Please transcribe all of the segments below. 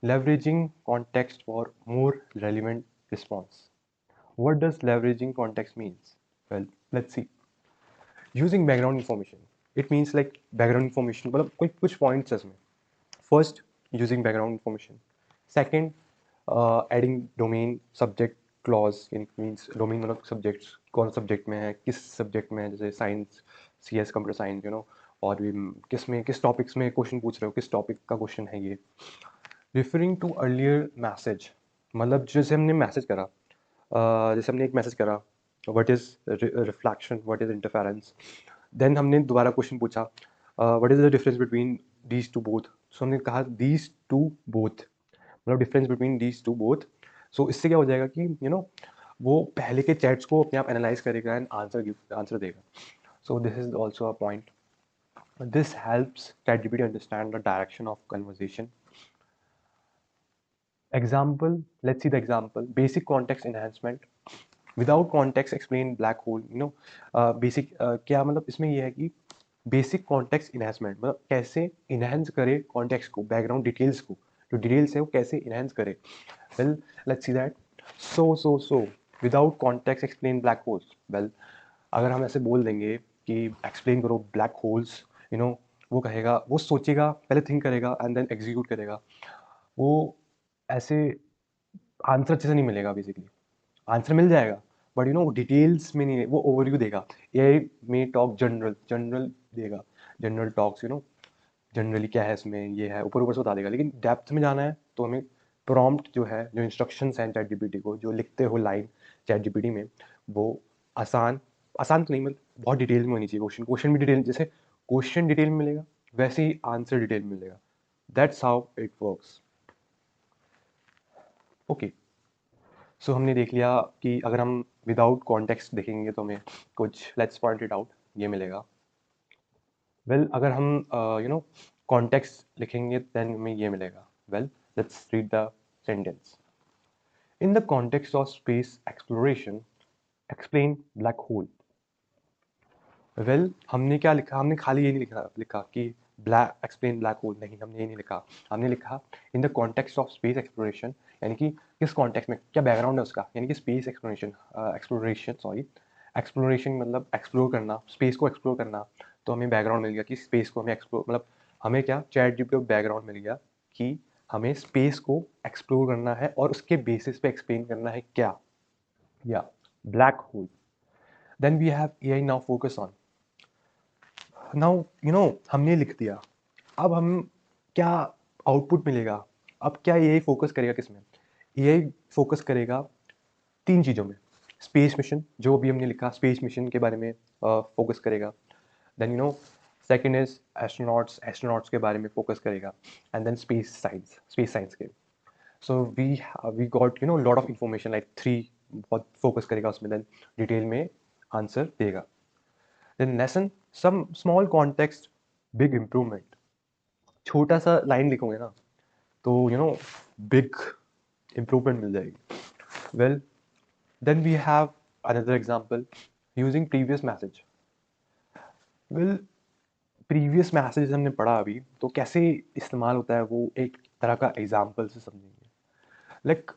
Leveraging context for more relevant response. What does leveraging context means? Well, let's see. Using background information. It means like background information मतलब कोई कुछ points है इसमें. First, using background information. Second, adding domain subject clause. Means domain मतलब subjects कौन subject में है, किस subject में है, जैसे science, CS, computer science, और भी किस topics में question पूछ रहे हो, किस topic का question है ये. Referring to earlier message, मतलब जैसे हमने मैसेज करा, जैसे हमने एक मैसेज करा, what is reflection, what is interference. Then हमने दोबारा क्वेश्चन पूछा, what is the difference between these two both. So हमने कहा दीज टू बोथ, मतलब difference between these two both. So इससे क्या हो जाएगा कि वो पहले के चैट्स को अपने आप एनालाइज करेगा एंड आंसर देगा. सो this is also a point. This helps ChatGPT understand the direction of conversation. Example, let's see the example. Basic context enhancement. Without context explain black hole. Basic क्या मतलब इसमें ये है कि बेसिक कॉन्टेक्स्ट इन्हेंसमेंट मतलब कैसे enhance करे context को, बैकग्राउंड डिटेल्स को, जो डिटेल्स है वो कैसे इन्हेंस करे. Well, let's see that. So without context explain black holes. Well, अगर हम ऐसे बोल देंगे कि एक्सप्लेन करो ब्लैक होल्स, वो कहेगा, वो सोचेगा, पहले थिंक करेगा एंड देन एग्जीक्यूट करेगा. वो ऐसे आंसर अच्छे से नहीं मिलेगा. बेसिकली आंसर मिल जाएगा बट डिटेल्स में नहीं, वो ओवरव्यू देगा. एआई में टॉक जनरल देगा, जनरल टॉक्स, जनरली क्या है इसमें, ये है, ऊपर ऊपर से बता देगा. लेकिन डेप्थ में जाना है तो हमें प्रॉम्प्ट जो है, जो इंस्ट्रक्शंस हैं चैट जीपीटी को, जो लिखते हो लाइन चैट जीपीटी में, वो आसान आसान तो नहीं, मतलब बहुत डिटेल में होनी चाहिए. क्वेश्चन भी डिटेल, जैसे क्वेश्चन डिटेल में मिलेगा वैसे ही आंसर डिटेल में मिलेगा. That's how it works. Okay, so हमने देख लिया कि अगर हम विदाउट कॉन्टेक्स्ट देखेंगे तो हमें कुछ, लेट्स पॉइंट इट आउट, ये मिलेगा. वेल, अगर हम कॉन्टेक्स्ट लिखेंगे देन हमें ये मिलेगा. Well, let's read the sentence. In the context of space exploration explain black hole. Well, हमने क्या लिखा, हमने खाली ये नहीं लिखा कि ब्लैक एक्सप्लेन ब्लैक होल, नहीं, हमने ये नहीं लिखा. हमने लिखा in the context of space exploration, यानी कि किस कॉन्टेक्स्ट में, क्या बैकग्राउंड है उसका, यानी कि स्पेस एक्सप्लोरेशन, एक्सप्लोरेशन मतलब एक्सप्लोर करना, स्पेस को एक्सप्लोर करना. तो हमें बैकग्राउंड मिल गया कि स्पेस को हमें एक्सप्लोर, मतलब हमें क्या, चैट जीपीटी को बैकग्राउंड मिल गया कि हमें स्पेस को एक्सप्लोर करना है और उसके बेसिस पे एक्सप्लेन करना है क्या, या black hole. Then we have AI now focus on. Now हमने लिख दिया. अब हम क्या आउटपुट मिलेगा, अब क्या एआई फोकस करेगा किस में. एआई फोकस करेगा तीन चीज़ों में. स्पेस मिशन, जो भी हमने लिखा, स्पेस मिशन के बारे में फोकस करेगा. देन सेकंड इज एस्ट्रोनॉट्स के बारे में फोकस करेगा. एंड देन स्पेस साइंस के. So we got lot of information like three. बहुत फोकस करेगा उसमें, देन डिटेल में आंसर देगा. Then lesson, some small context, big improvement. छोटा सा लाइन लिखोगे ना तो बिग इम्प्रूवमेंट मिल जाएगी. Well, then we have another example, using previous message. Well, previous message हमने पढ़ा अभी, तो कैसे इस्तेमाल होता है वो एक तरह का एग्जांपल से समझेंगे. Like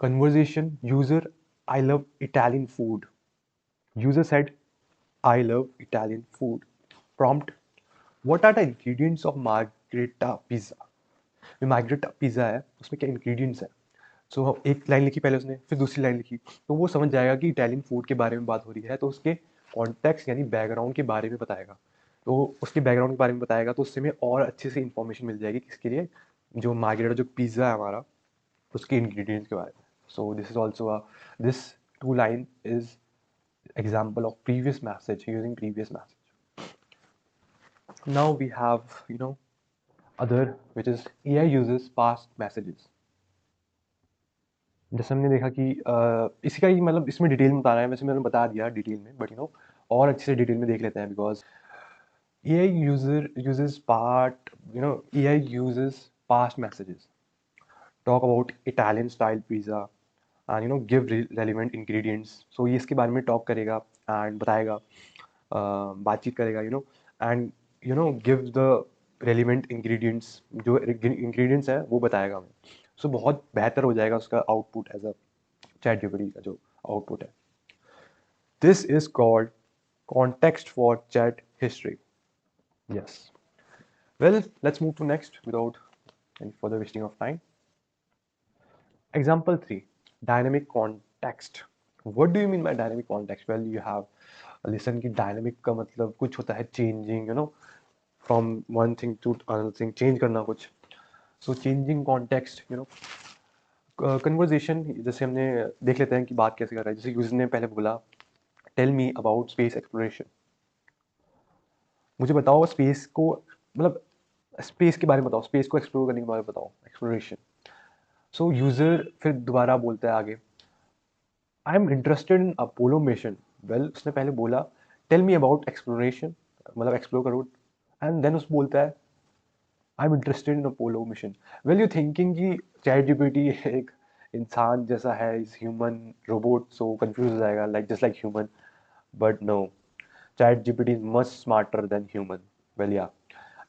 conversation, user, I love Italian food. User said, I love Italian food. Prompt, what are the ingredients of margherita pizza. जो मार्गरेटा पिज्जा है उसमें क्या इंग्रेडिएंट्स है. सो एक लाइन लिखी पहले उसने, फिर दूसरी लाइन लिखी, तो वो समझ जाएगा कि इटालियन फूड के बारे में बात हो रही है, तो उसके कॉन्टेक्स्ट यानी बैकग्राउंड के बारे में बताएगा. तो उसके बैकग्राउंड के बारे में बताएगा तो उससे हमें और अच्छे से इंफॉर्मेशन मिल जाएगी किसके लिए, जो मार्गरेटा, जो पिज़्ज़ा है हमारा, उसके इंग्रेडिएंट्स के बारे में. So this is also this two line is example of previous message, using previous message. Now we have other, which is AI uses past messages. जैसे हमने देखा कि इसी का ही मतलब इसमें डिटेल में बता रहा है, वैसे मैंने बता दिया डिटेल में, बट और अच्छे से डिटेल में देख लेते हैं. Because AI uses AI uses past messages, talk about Italian style pizza and give relevant ingredients. So ये इसके बारे में टॉक करेगा एंड बताएगा, बातचीत करेगा, and give the relevant ingredients, जो इंग्रेडिएंट्स है वो बताएगा हमें। सो बहुत बेहतर हो जाएगा उसका output as a chat GPT का जो आउटपुट है। This is called context for chat history. Yes, well let's move to next without any further wasting of time. Example 3, dynamic context. What do you mean by dynamic context? Well, you have listen कि dynamic का मतलब कुछ होता है changing, from one thing to another thing, change करना कुछ. So changing context, conversation जैसे हमने देख लेते हैं कि बात कैसे कर रहा है। जैसे यूजर ने पहले बोला tell me about space exploration, मुझे बताओ स्पेस को, मतलब स्पेस के बारे में बताओ, स्पेस को एक्सप्लोर करने के बारे में बताओ, एक्सप्लोरेशन। सो यूजर फिर दोबारा बोलता है आगे, I am interested in Apollo mission. Well, उसने पहले बोला टेल मी अबाउट एक्सप्लोरेशन, मतलब एक्सप्लोर करो, एंड देन उस बोलता है I am interested in Apollo mission. Well, you thinking कि चैट जीपीटी एक इंसान जैसा है, is human robot, so confuse हो जाएगा like just like human, but no, chat GPT is much smarter than human. Well yeah,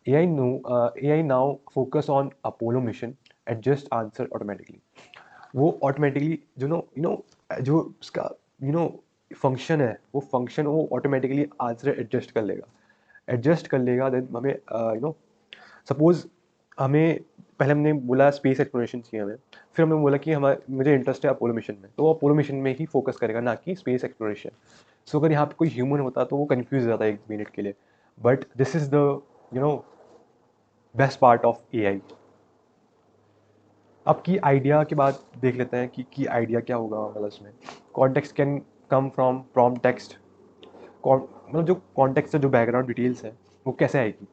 AI now focus on Apollo mission, adjust answer automatically। वो automatically जो उसका function है, वो function वो automatically answer adjust कर लेगा, देन हमें suppose हमें पहले हमने बोला स्पेस एक्सप्लोरेशन चाहिए हमें, फिर हमने बोला कि हमारे मुझे इंटरेस्ट है अपोलो मिशन में, तो वो अपोलो मिशन में ही फोकस करेगा, ना कि स्पेस एक्सप्लोरेशन। सो अगर यहाँ पे कोई ह्यूमन होता तो वो कंफ्यूज हो जाता है एक मिनट के लिए, but this is the best part of AI। अब की आइडिया के बाद देख लेते हैं कि की आइडिया क्या होगा, मतलब इसमें context can come from prompt text. मतलब जो कॉन्टेक्स्ट है, जो बैकग्राउंड डिटेल्स है, वो कैसे आएगी?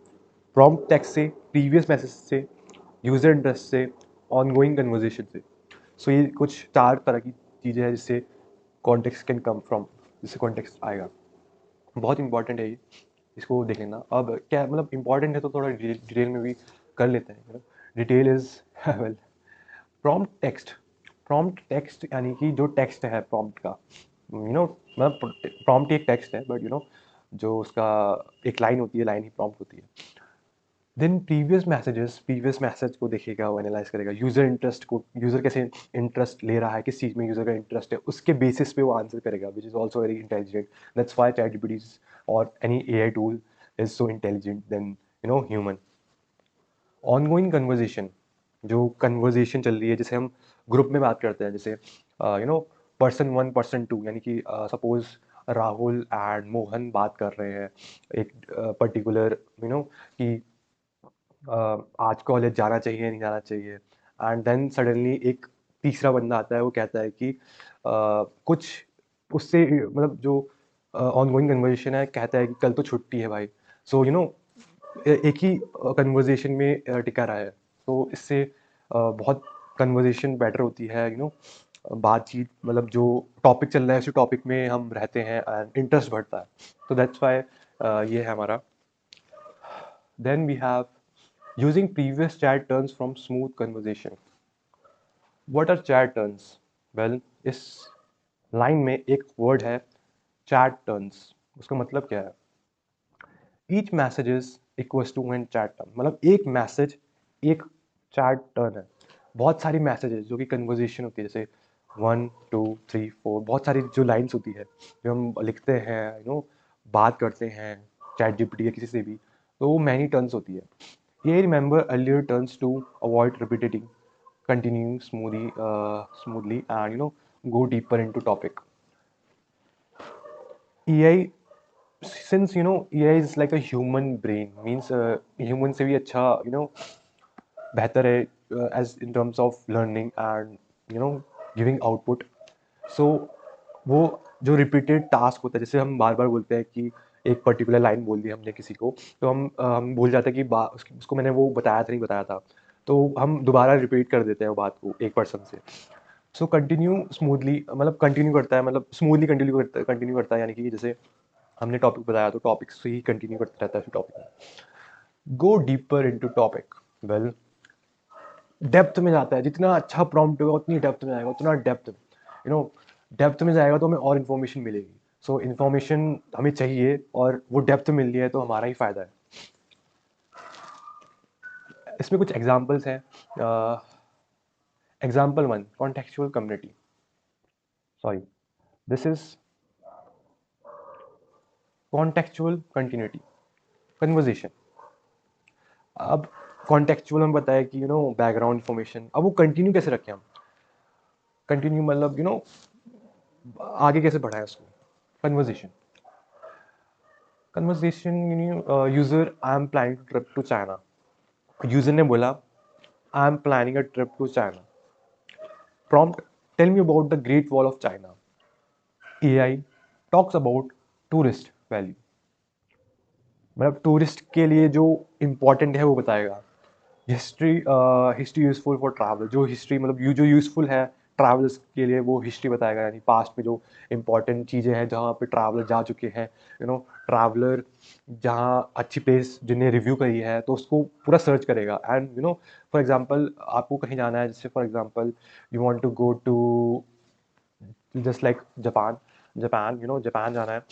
प्रॉम्प्ट टेक्स्ट से, प्रीवियस मैसेज से, यूजर इंटरेस्ट से, ऑनगोइंग कन्वर्जेशन से। सो ये कुछ 4 तरह की चीज़ें हैं जिससे कॉन्टेक्स्ट कैन कम फ्रॉम, जिससे कॉन्टेक्स्ट आएगा। बहुत इंपॉर्टेंट है ये, इसको देख लेना। अब क्या मतलब इंपॉर्टेंट है तो थोड़ा डिटेल में भी कर लेते हैं। Detail is well, prompt text यानी कि जो टेक्स्ट है प्रॉम्प्ट का, मतलब प्रॉम्प्ट एक टेक्स्ट है, बट जो उसका एक लाइन होती है, लाइन ही प्रॉम्प्ट होती है। देन प्रीवियस मैसेज को देखेगा, वो एनालाइज करेगा, यूजर इंटरेस्ट को, यूजर कैसे इंटरेस्ट ले रहा है, किस चीज़ में यूजर का इंटरेस्ट है, उसके बेसिस पे वो आंसर करेगा, which is also very intelligent. That's why chat GPT और any AI tool is so intelligent then human. Ongoing conversation, जो कन्वर्जेशन चल रही है, जैसे हम ग्रुप में बात करते हैं, जैसे पर्सन 1 पर्सन 2, यानी कि सपोज राहुल एंड मोहन बात कर रहे हैं एक पर्टिकुलर कि आज कॉलेज जाना चाहिए नहीं जाना चाहिए, एंड देन सडनली एक तीसरा बंदा आता है, वो कहता है कि कुछ उससे मतलब जो ऑनगोइंग कन्वर्जेशन है, कहता है कि कल तो छुट्टी है भाई। सो एक ही कन्वर्जेशन में टिका रहा है, तो इससे बहुत कन्वर्जेशन बेटर होती है, बातचीत, मतलब जो टॉपिक चल रहा है उसी टॉपिक में हम रहते हैं एंड इंटरेस्ट बढ़ता है। तो दैट्स वाई ये है हमारा। Then we have using previous chat turns from smooth conversation. What are chat turns? Well, इस लाइन में एक वर्ड है चैट टर्न्स। उसका मतलब क्या है? Each messages equals to one chat turn, मतलब एक मैसेज एक चैट टर्न है। बहुत सारी मैसेजेस जो कि कन्वर्जेशन होती है, जैसे 1 2 3 4, बहुत सारी जो लाइन्स होती है जो हम लिखते हैं, बात करते हैं चैट जीपीटी या किसी से भी, तो वो मैनी टर्न्स होती है। ये remember earlier turns to avoid repeating, continue smoothly and go deeper into topic. AI, since AI is like a human brain, means human से भी अच्छा बेहतर है as in terms of learning and giving output. So वो जो repeated task होता है, जैसे हम बार बार बोलते हैं कि एक पर्टिकुलर लाइन बोल दी हमने किसी को, तो हम भूल जाते हैं कि उसको मैंने वो बताया था नहीं बताया था, तो हम दोबारा रिपीट कर देते हैं वो बात को एक पर्सन से। सो कंटिन्यू स्मूथली, मतलब कंटिन्यू करता है, मतलब स्मूथली कंटिन्यू करता है, यानी कि जैसे हमने टॉपिक बताया तो टॉपिक से ही कंटिन्यू करता रहता है टॉपिक में। Go deeper into topic, well depth में जाता है, जितना अच्छा प्रॉम्प्ट होगा उतनी डेप्थ में जाएगा, उतना डेप्थ में जाएगा तो हमें और इन्फॉर्मेशन मिलेगी। सो इन्फॉर्मेशन हमें चाहिए और वो डेप्थ मिल रही है तो हमारा ही फायदा है। इसमें कुछ एग्जांपल्स हैं। Example 1, contextual community, sorry, this is contextual continuity, conversation. अब कॉन्टेक्चुअल हम बताया कि बैकग्राउंड इन्फॉर्मेशन, अब वो कंटिन्यू कैसे रखें हम, कंटिन्यू मतलब आगे कैसे बढ़ाएं उसको, conversation. Conversation user, I am planning to trip to China. User ने बोला I am planning a trip to China. Prompt, tell me about the great wall of China. AI talks about tourist value, मतलब tourist के लिए जो important है वो बताएगा। History, history useful for travel, जो हिस्ट्री मतलब जो यूजफुल है ट्रैवलर्स के लिए वो हिस्ट्री बताएगा, यानी पास्ट में जो इंपॉर्टेंट चीज़ें हैं जहाँ पे ट्रैवलर जा चुके हैं, ट्रैवलर जहाँ अच्छी प्लेस जिन्हें रिव्यू करी है तो उसको पूरा सर्च करेगा। एंड फॉर एग्जांपल आपको कहीं जाना है, जैसे for example you want to go to just like Japan, Japan जाना है।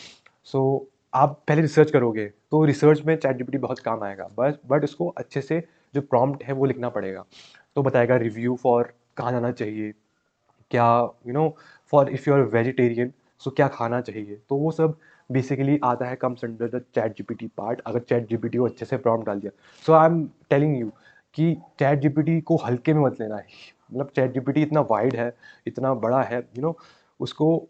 सो आप पहले रिसर्च करोगे तो रिसर्च में चैट जीपीटी बहुत काम आएगा, बट उसको अच्छे से जो प्रॉम्प्ट है वो लिखना पड़ेगा। तो बताएगा रिव्यू फॉर कहाँ जाना चाहिए, क्या for if you are vegetarian so क्या खाना चाहिए। तो वो सब बेसिकली आता है comes under the chat GPT part, अगर चैट जीपीटी को अच्छे से प्रॉम्प्ट डाल दिया। So I am telling you कि चैट जीपीटी को हल्के में मत लेना है, मतलब चैट जीपीटी इतना वाइड है, इतना बड़ा है, उसको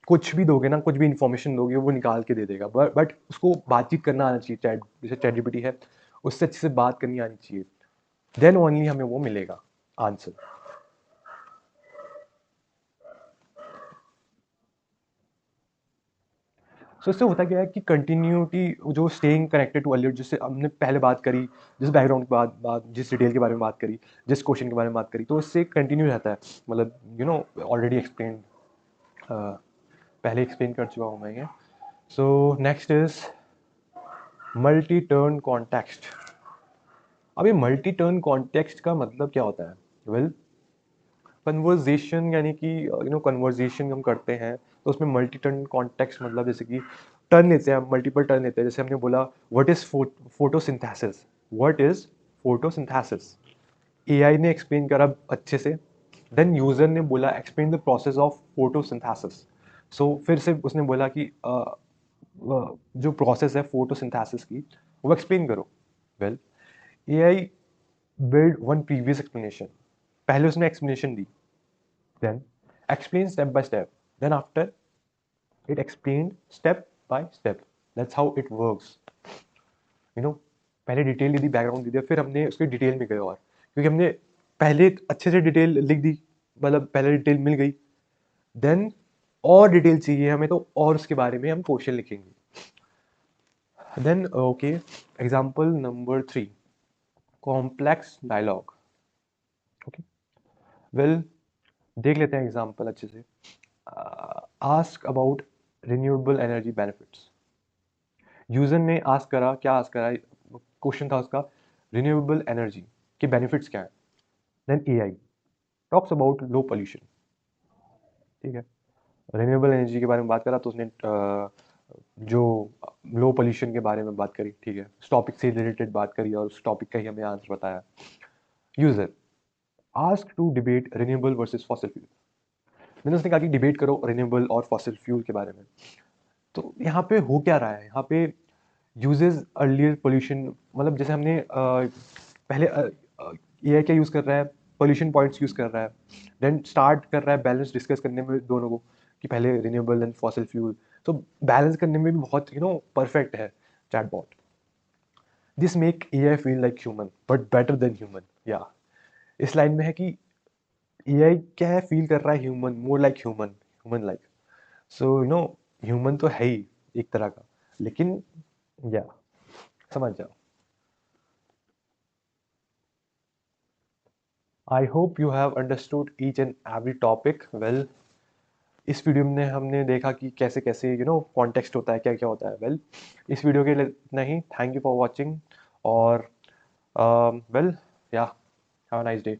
कुछ भी दोगे ना, कुछ भी इंफॉर्मेशन दोगे वो निकाल के दे देगा, बट उसको बातचीत करना आना चाहिए। चैट जैसे चैट जीपीटी है उससे अच्छे से बात करनी आनी चाहिए, देन ओनली हमें वो मिलेगा आंसर। सो इससे होता क्या है कि कंटिन्यूटी, जो स्टेइंग कनेक्टेड टू अर्लियर, जिससे हमने पहले बात करी, जिस बैकग्राउंड की बात जिस डिटेल के बारे में बात करी, जिस क्वेश्चन के बारे में बात करी, तो इससे कंटिन्यू रहता है। मतलब ऑलरेडी एक्सप्लेन, पहले एक्सप्लेन कर चुका हूँ मैं ये। So next is multi turn context. अब ये मल्टी टर्न कॉन्टेक्स्ट का मतलब क्या होता है? वेल, कन्वर्जेशन यानी कि कन्वर्जेशन हम करते हैं तो उसमें मल्टी टर्न कॉन्टेक्स्ट मतलब जैसे कि टर्न लेते हैं, मल्टीपल टर्न लेते हैं। जैसे हमने बोला what is photosynthesis, what is photosynthesis, AI ने एक्सप्लेन करा अच्छे से, देन यूजर ने बोला explain the process of photosynthesis. So फिर से उसने बोला कि जो प्रोसेस है फोटोसिंथेसिस की वो एक्सप्लेन करो। Well, AI build one previous explanation, पहले उसने explanation the, then explain step by step, then after it explained step by step, that's how it works। पहले डिटेल दे दी, बैकग्राउंड दे दिया, फिर हमने उसके डिटेल में गए, और क्योंकि हमने पहले अच्छे से डिटेल लिख दी, मतलब पहले डिटेल मिल गई, देन और डिटेल चाहिए हमें तो और उसके बारे में हम क्वेश्चन लिखेंगे। Then okay, example number 3, complex dialogue. Okay, well देख लेते हैं एग्जांपल अच्छे से। Ask about renewable energy benefits. User ने आस्क करा, क्या आस्क करा, क्वेश्चन था उसका रिन्यूएबल एनर्जी के बेनिफिट्स क्या है। Then AI talks about low pollution. ठीक है, रिन्यूएबल एनर्जी के बारे में बात करा तो उसने जो लो पोल्यूशन के बारे में बात करी। ठीक है, उस टॉपिक से रिलेटेड बात करी और उस टॉपिक का ही हमें आंसर बताया। User ask to debate renewable versus fossil fuel. मैंने उसने कहा कि डिबेट करो रिन्यूएबल और फॉसिल फ्यूल के बारे में। तो यहाँ पे हो क्या रहा है, यहाँ पे यूजेज अर्लियर पोल्यूशन, मतलब जैसे हमने पहले एआई क्या यूज़ कर रहा है, पोल्यूशन पॉइंट्स यूज़ कर रहा है, देन स्टार्ट कर रहा है बैलेंस डिस्कस करने में दोनों को, कि पहले रिन्यूएबल एंड फॉसिल फ्यूल। तो बैलेंस करने में भी बहुत परफेक्ट है chatbot. This make AI feel like human but better than human. या इस लाइन में है कि एआई क्या है, फील कर रहा है human, more like human, human like. So human तो है ही एक तरह का, लेकिन या समझ जाओ। I hope you have understood each and every topic well. इस वीडियो में हमने देखा कि कैसे कैसे कॉन्टेक्स्ट होता है, क्या क्या होता है। वेल, इस वीडियो के लिए इतना ही। थैंक यू फॉर वॉचिंग, और वेल या हैव अ नाइस डे।